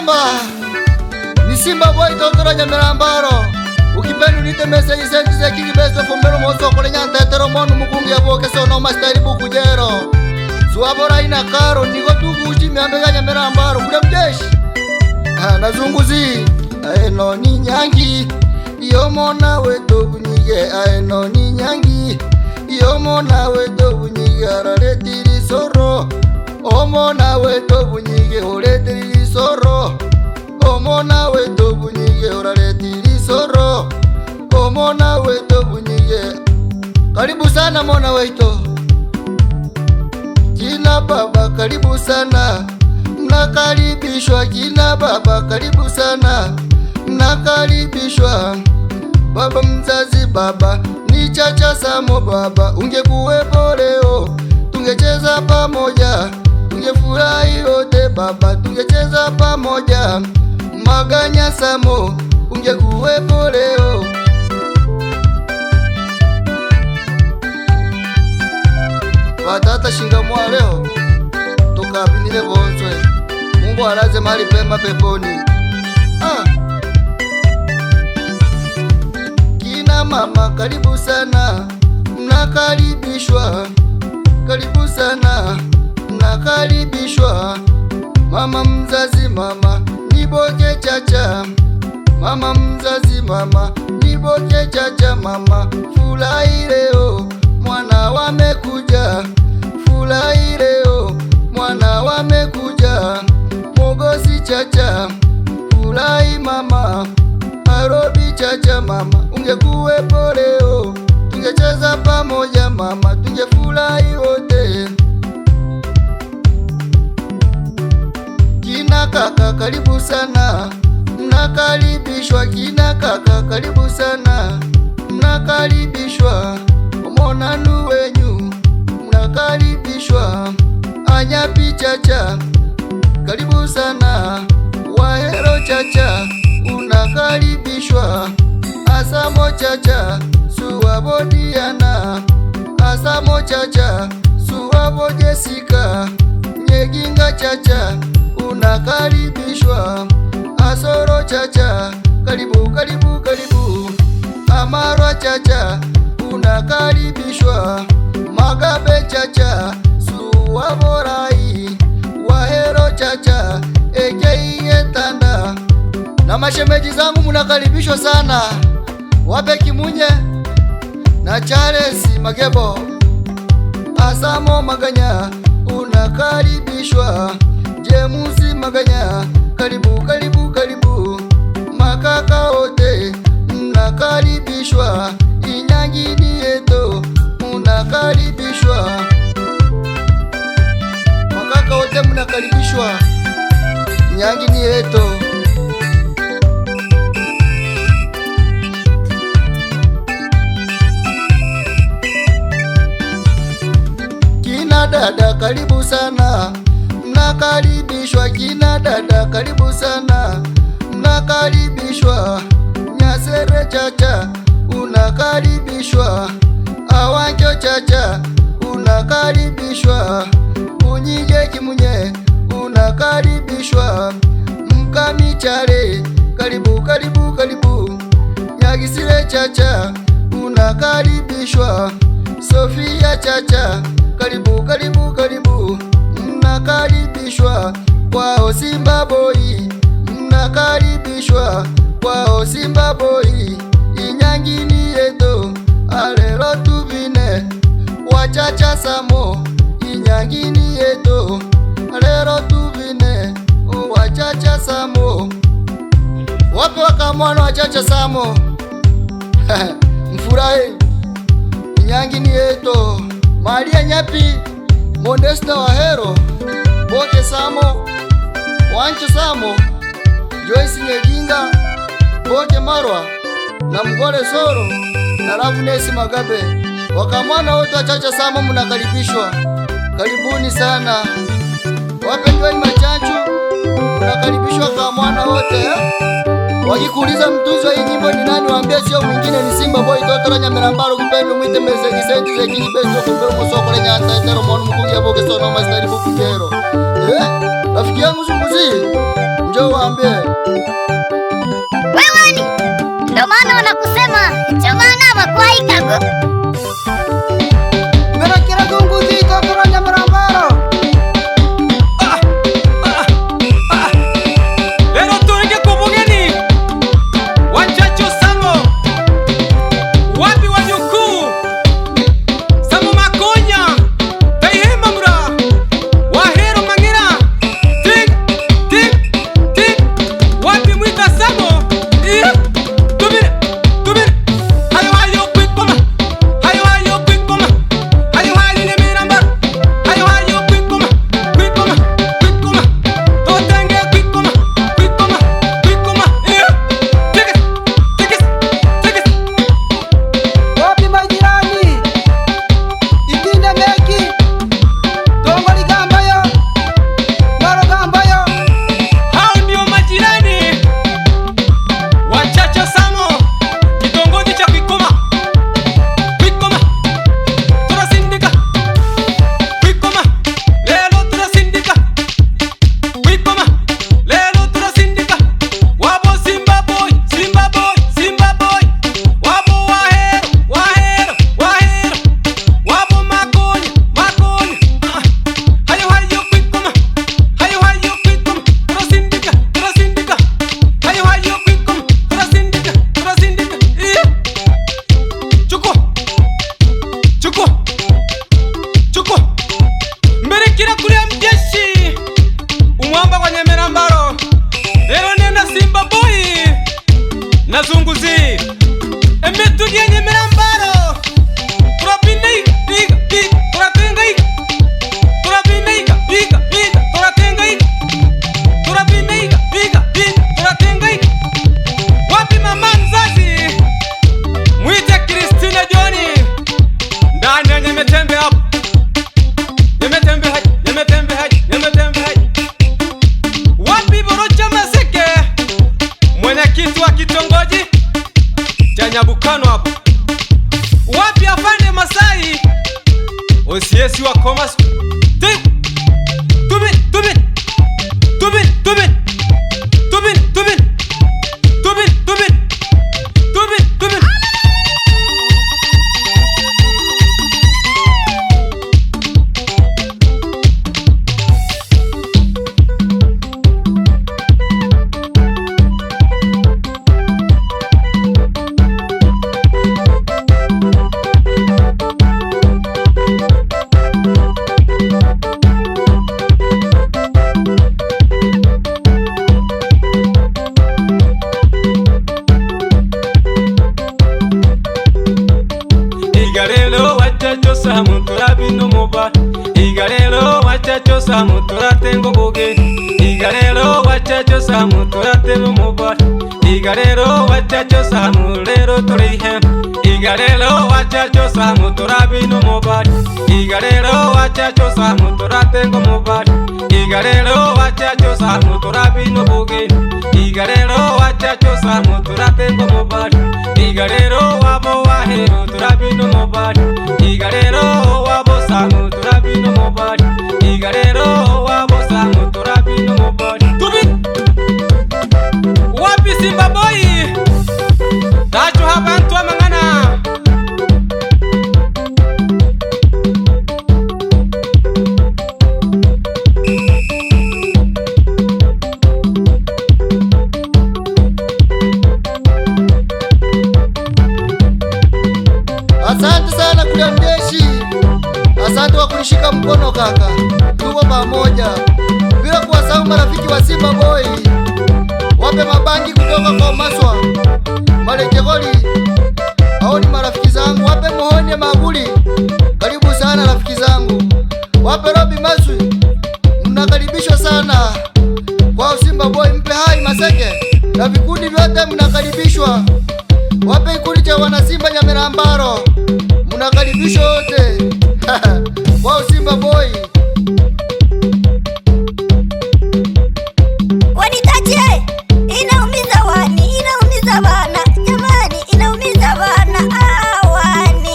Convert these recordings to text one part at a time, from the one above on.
Pemba. Ni Simba boy totora Nyamirambaro. Ukipenda unite message senti za kingi besto fomero mozo kole nyanta etero monu mukungi ya boke sono mastari buku jero. Suabora ina karo niko tuku uchi miambega Nyamirambaro kule mjeshi. Nazunguzi aeno ni nyangi yomo nawe tobunyige aeno ni nyangi yomo nawe tobunyige araletiri soro omo nawe tobunyige oletiri soro omo nawe tobunyige oraletiri soro omo nawe tobunyige. Karibu sana mona weito kina baba, karibu sana mnakaribishwa kina baba, karibu sana mnakaribishwa. Baba mzazi, baba ni Chacha Samo baba, ungekuwepo leo tungecheza pamoja, tungefurahi wote baba, tungecheza pamoja. Maganya Samo, ungekuwepo leo. Watata shingamwa leo tukabinile bonzwe, Mungu alaze mahali pema peponi. Kina mama karibu sana mnakaribishwa, karibu sana mnakaribishwa. Mama mzazi, mama niboke Chacha, mama mzazi, mama niboke Chacha. Mama furahi leo mwana wamekuja, furahi leo mwana wamekuja. Mogosi Chacha furahi mama, Arobi Chacha mama, ungekuwepo leo tungecheza pamoja mama, tungefurahi wote. Kina kaka karibu sana mnakaribishwa, kina kaka karibu sana mnakaribishwa. Omonanu wenyu mnakaribishwa. Anyapi Chacha karibu sana. Wahero Chacha unakaribishwa. Asamo Chacha suwabodiana, Asamo Chacha suwabo Jessica. Nyeginga Chacha unakaribishwa. Asoro Chacha karibu karibu karibu. Amarwa Chacha unakaribishwa. Magabe Chacha suwaborai. Wahero Chacha ekeiye tanda. Na mashemeji zangu munakaribishwa sana. Wape Kimunye na Charles Magebo. Asamo Maganya unakaribishwa. Jemusi Maganya karibu karibu karibu. Makaka wote mnakaribishwa. Inyangini yeto mnakaribishwa. Makaka wote mnakaribishwa. Inyangini yeto. Kina dada karibu sana mnakaribishwa. Kina dada karibu sana mnakaribishwa. Nyasere Chacha unakaribishwa. Awanjo Chacha unakaribishwa. Unyige Kimunye unakaribishwa. Mkami Chale karibu karibu karibu. Nyagisire Chacha unakaribishwa. Sofia Chacha karibu karibu karibu. Mnakaribishwa. Kwao Simba boy mnakaribishwa. Kwao Simba boy. Inyangini yeto alero tubine. Wa Chacha Samo inyangini yeto alero tubine. Wa Chacha Samo. Wape wakamwana wa Chacha Samo mfurahi. Inyangini yeto Maria Nyapi Modesta Wahero Boke Samo Wancho Samo Joyce Nyeginga Boke Marwa na Mgole Soro na Ravnesi Magabe. Wakamwana wote wa Chacha Samo mnakaribishwa. Karibuni sana. Wapendwa Machachu mnakaribishwa kwa mwana wote. Wakikuuliza mtunzi wa hii nyimbo ni nani, waambie sio mwingine ni Simba boy totora Nyamirambaro. Kipendo mwite message senti za kingi besto kumbero mosoko le nyanta etero monu mkungi ya boke sono mastari buku jero. Rafiki yangu Zunguzi njoo waambie. Wewe ni ndo maana wanakusema chomana bakwaikago. Mbele kila kunguzi totoro Nyamirambaro. Lero tuinge kubugeni Wachacho Samo, wapi wajukuu Samo Makonya Taihema mura Wahero Mangira Tik tik tik, wapi Mwita Samo Tubire tubire hayo hayo kwikoma, hayo hayo kwikoma, hayo hayo Nyamirambaro, hayo hayo kwikoma kwikoma kwikoma, totenge kwikoma kwikoma kwikoma, tikis tikis tikis. Wapi majirani? Itinde meki. Tongoli gambayo. Ngoro gambayo. Hao ndio majirani Wachacho Samo, kitongoji cha Kwikoma. Kwikoma tunasindika, Kwikoma lelo tunasindika, Kwikoma lelo tunasindika. Wabo Simba boy, Simba boy, Simba boy. Wabo Wahero, Wahero, Wahero. Wabo Makonya, Makonya. Hayo hayo Kwikoma, hayo hayo Kwikoma. Tunasindika, tunasindika. Hayo hayo Kwikoma, tunasindika, tunasindika. Chukua, chukua, chukua. Mberikira kulia mjeshi umwamba kwa Nyamirambaro. Lero nena Simba boy na Zunguzi emetulia Nyamirambaro. Turapindika diga diga, turatengaika, turapindika diga diga, turatengaika, turapindika diga diga, turatengaika. Wapi mama mzazi mwite Kristina Joni ndani ya Nyametembe hapo, Nyametembe hai, Nyametembe hai, Nyametembe hai. Wapi Borocha Maseke mwenyekiti wa kitongoji cha Nyabukano hapo. Wapi afande Masai osiesi wa Komas. Tubin tubin tubin tubin tubin tubin tubin tubin tubin tubin. Igarelo Wachacho Samo turabino moba, Igarelo Wachacho Samo turatengo boge, Igarelo Wachacho Samo turatengo moba, Igarelo Wachacho Samo lero turihe, Igarelo Wachacho Samo turabino moba, Igarelo Wachacho Samo turatengo moba, Igarelo Wachacho Samo turabino boge, Igarelo Wachacho Samo turatengo moba, Igarelo wabo Wahero turabino moba, Igarelo wabo Samo turabino moba, Igarelo wabo Samo turabino moba. Tubin wapi Simba boy tacho habantu amangana. Asante sana kulia mjeshi. Asante kwa kunishika mkono kaka. Tuko pamoja. Bila kuwasahau marafiki wa Simba boy. Wape mabangi kutoka kwa Maswa. Malejegoli. Hao ni marafiki zangu. Wape Muhonye Mabuli. Karibu sana rafiki zangu. Wape Robi Maswi. Mnakaribishwa sana. Kwa Simba boy mpe hai Maseke. Na vikundi vyote mnakaribishwa. Wape kikundi cha wana Simba Nyamirambaro. Mnakaribishwa wote. Kwa Simba boy. Wanitaje? Inaumiza wani, inaumiza bana. Jamani, inaumiza bana. Wani.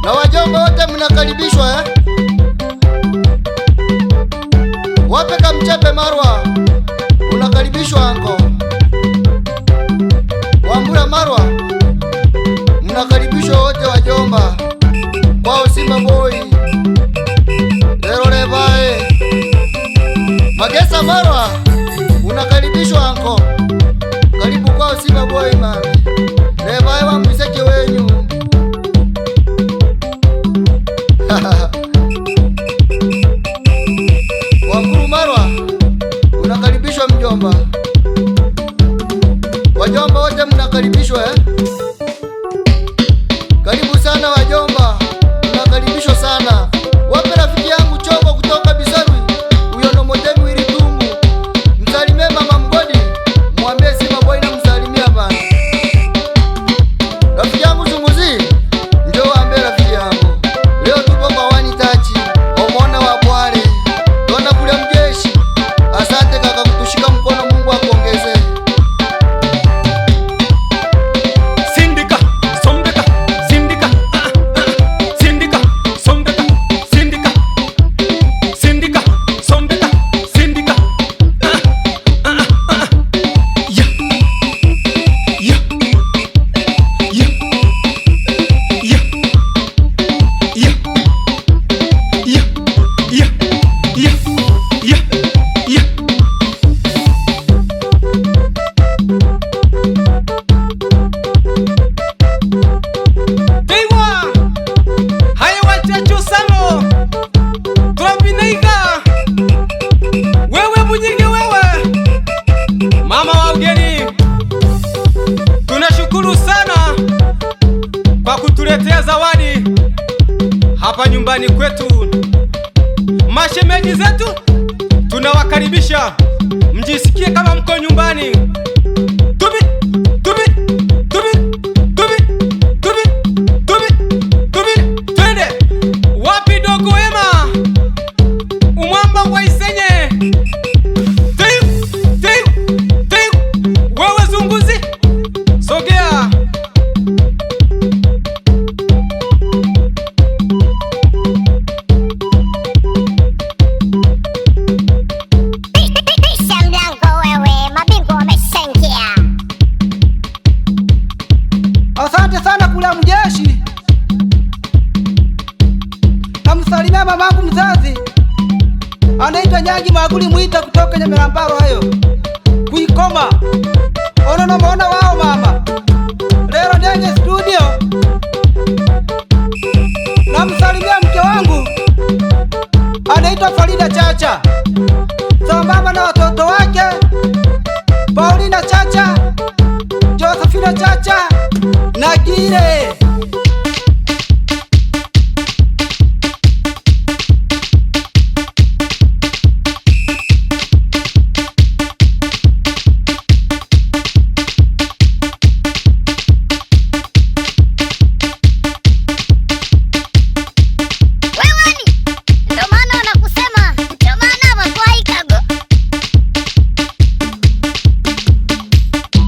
Na wajomba wote mnakaribishwa Wajomba wote mnakaribishwa Karibu sana wajomba, mnakaribishwa sana. Wape rafiki yangu Chongo kutoka Bisarwi, huyo no motemu ili tungu. Msalimie mama Mgodi, mwambie Simba Boy na msalimia bana. Rafiki yangu Zunguzi, njoo waambie rafiki yangu. Leo tupo kwa Wani Tachi, omona wa Bwale. Tona kule mjeshi. Asante kaka kutushika mkono, Mungu akuongezee. Mama wa ugeni, tunashukuru sana kwa kutuletea zawadi hapa nyumbani kwetu. Mashemeji zetu tunawakaribisha, mjisikie kama mko nyumbani. Tubi tubi tubi tubi tubi tubi tubi, twende wapi dogo wema umwamba wa Isenye. Wewe Zunguzi, sogea. Pisha mlango wewe, mabingwa wameshaingia. Asante sana kula mjeshi. Namsalimia mamangu mzazi, anaitwa Nyangi Maguli Mwita kutoka Nyamirambaro hayo Kuikoma. Ono mona wao mama. Leo ndenge studio. Namsalimia mke wangu, anaitwa Farida Chacha, sambamba na watoto wake Paulina Chacha, Josephina Chacha na Gire.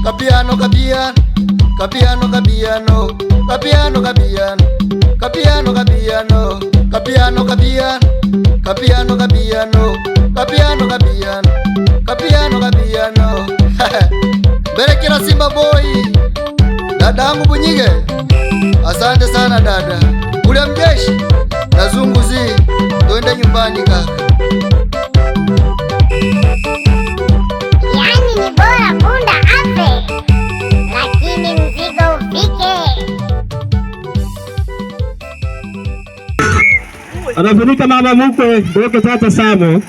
Kapiano, kapiano, kapiano, kapiano, kapiano, kapiano, kapiano, kapiano, kapiano, kapiano, kapiano, kapiano, kapiano, kapiano, kapiano, kapiano. Berekera Simba Boy, dadangu Bunyige, asante sana dada. Ule mjeshi na Zunguzi, twende nyumbani kaka. Yani ni bora punda afe, lakini mzigo ufike. Anafunika mama mkwe, Doke Tata Samo.